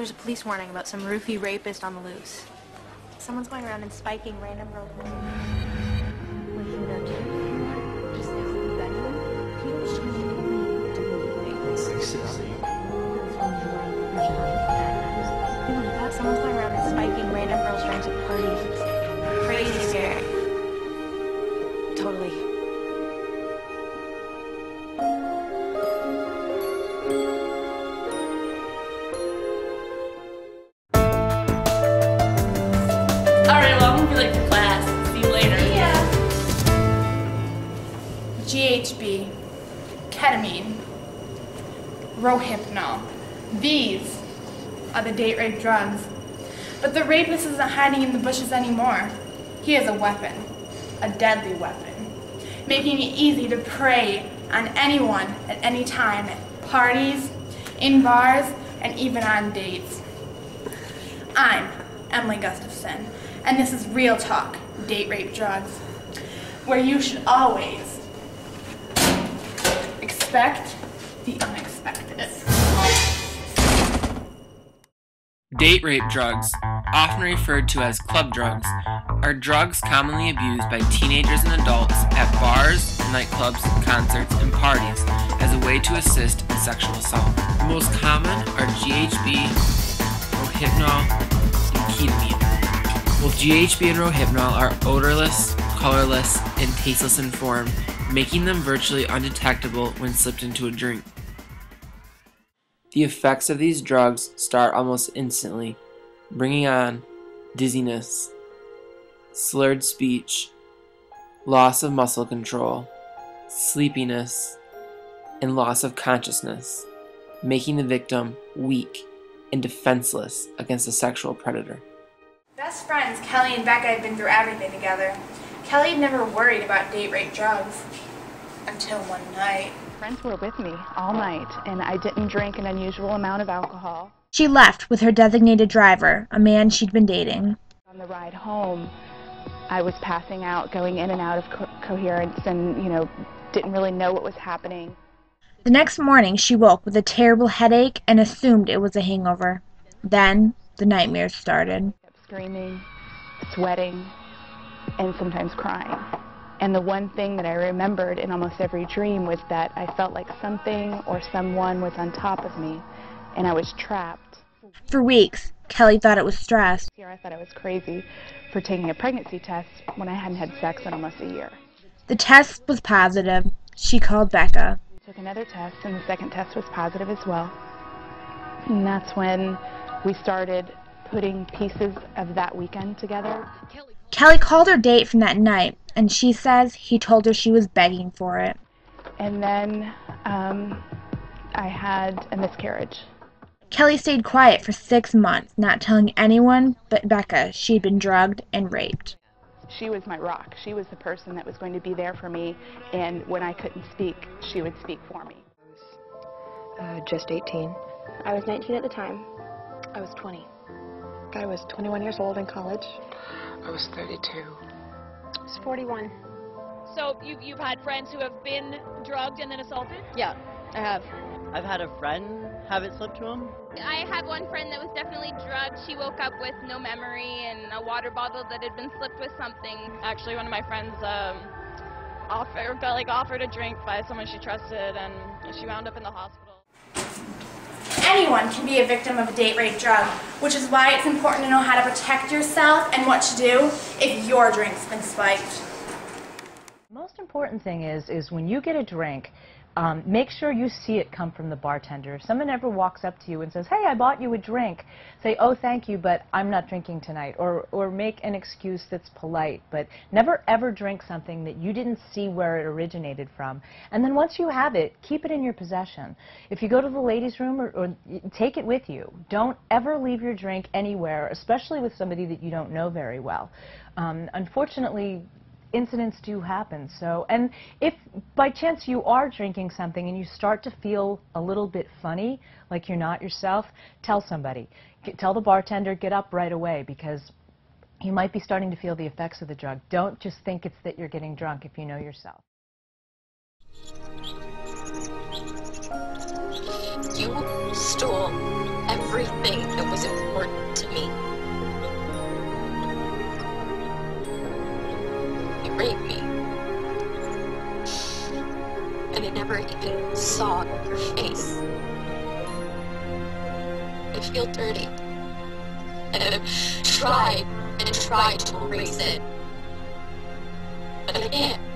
There's a police warning about some roofie rapist on the loose. Someone's going around and spiking random girls. Wait, you know too? Just next to the bedroom, he was trying to leave to leave. Someone's going around and spiking random girls trying to party. Crazy scary. Totally. GHB, ketamine, Rohypnol. These are the date rape drugs. But the rapist isn't hiding in the bushes anymore. He has a weapon, a deadly weapon, making it easy to prey on anyone at any time at parties, in bars, and even on dates. I'm Emily Gustafson, and this is Real Talk, Date Rape Drugs, where you should always expect the unexpected. Date rape drugs, often referred to as club drugs, are drugs commonly abused by teenagers and adults at bars, nightclubs, concerts, and parties as a way to assist in sexual assault. The most common are GHB, Rohypnol, and ketamine. Both GHB and Rohypnol are odorless, colorless, and tasteless in form, making them virtually undetectable when slipped into a drink. The effects of these drugs start almost instantly, bringing on dizziness, slurred speech, loss of muscle control, sleepiness, and loss of consciousness, making the victim weak and defenseless against a sexual predator. Best friends Kelly and Becca had been through everything together. Kelly had never worried about date rape drugs until one night. Friends were with me all night, and I didn't drink an unusual amount of alcohol. She left with her designated driver, a man she'd been dating. On the ride home, I was passing out, going in and out of coherence, and, didn't really know what was happening. The next morning, she woke with a terrible headache and assumed it was a hangover. Then, the nightmares started. I kept screaming, sweating, and sometimes crying. And the one thing that I remembered in almost every dream was that I felt like something or someone was on top of me, and I was trapped. For weeks, Kelly thought it was stress. Here I thought I was crazy for taking a pregnancy test when I hadn't had sex in almost a year. The test was positive. She called Becca. I took another test, and the second test was positive as well. And that's when we started putting pieces of that weekend together. Kelly called her date from that night, and she says he told her she was begging for it. And then I had a miscarriage. Kelly stayed quiet for 6 months, not telling anyone but Becca she'd been drugged and raped. She was my rock. She was the person that was going to be there for me, and when I couldn't speak, she would speak for me. I was just 18. I was 19 at the time. I was 20. I was 21 years old in college. I was 32. I was 41. So you've had friends who have been drugged and then assaulted? Yeah, I have. I've had a friend have it slipped to him. I had one friend that was definitely drugged. She woke up with no memory and a water bottle that had been slipped with something. Actually, one of my friends offered a drink by someone she trusted, and she wound up in the hospital. Anyone can be a victim of a date rape drug, which is why it's important to know how to protect yourself and what to do if your drink's been spiked. The most important thing is when you get a drink, make sure you see it come from the bartender. If someone ever walks up to you and says, "Hey, I bought you a drink," say, "Oh, thank you, but I'm not drinking tonight," or make an excuse that's polite, but never ever drink something that you didn't see where it originated from. And then once you have it, keep it in your possession. If you go to the ladies' room, or take it with you. Don't ever leave your drink anywhere, especially with somebody that you don't know very well. Unfortunately, incidents do happen. So, and if by chance you are drinking something and you start to feel a little bit funny, like you're not yourself, tell somebody. Tell the bartender, get up right away, because you might be starting to feel the effects of the drug. Don't just think it's that you're getting drunk if you know yourself. You stole every thing that was important to me. He raped me. And I never even saw her face. I feel dirty. And I've tried and tried to erase it. But I can't.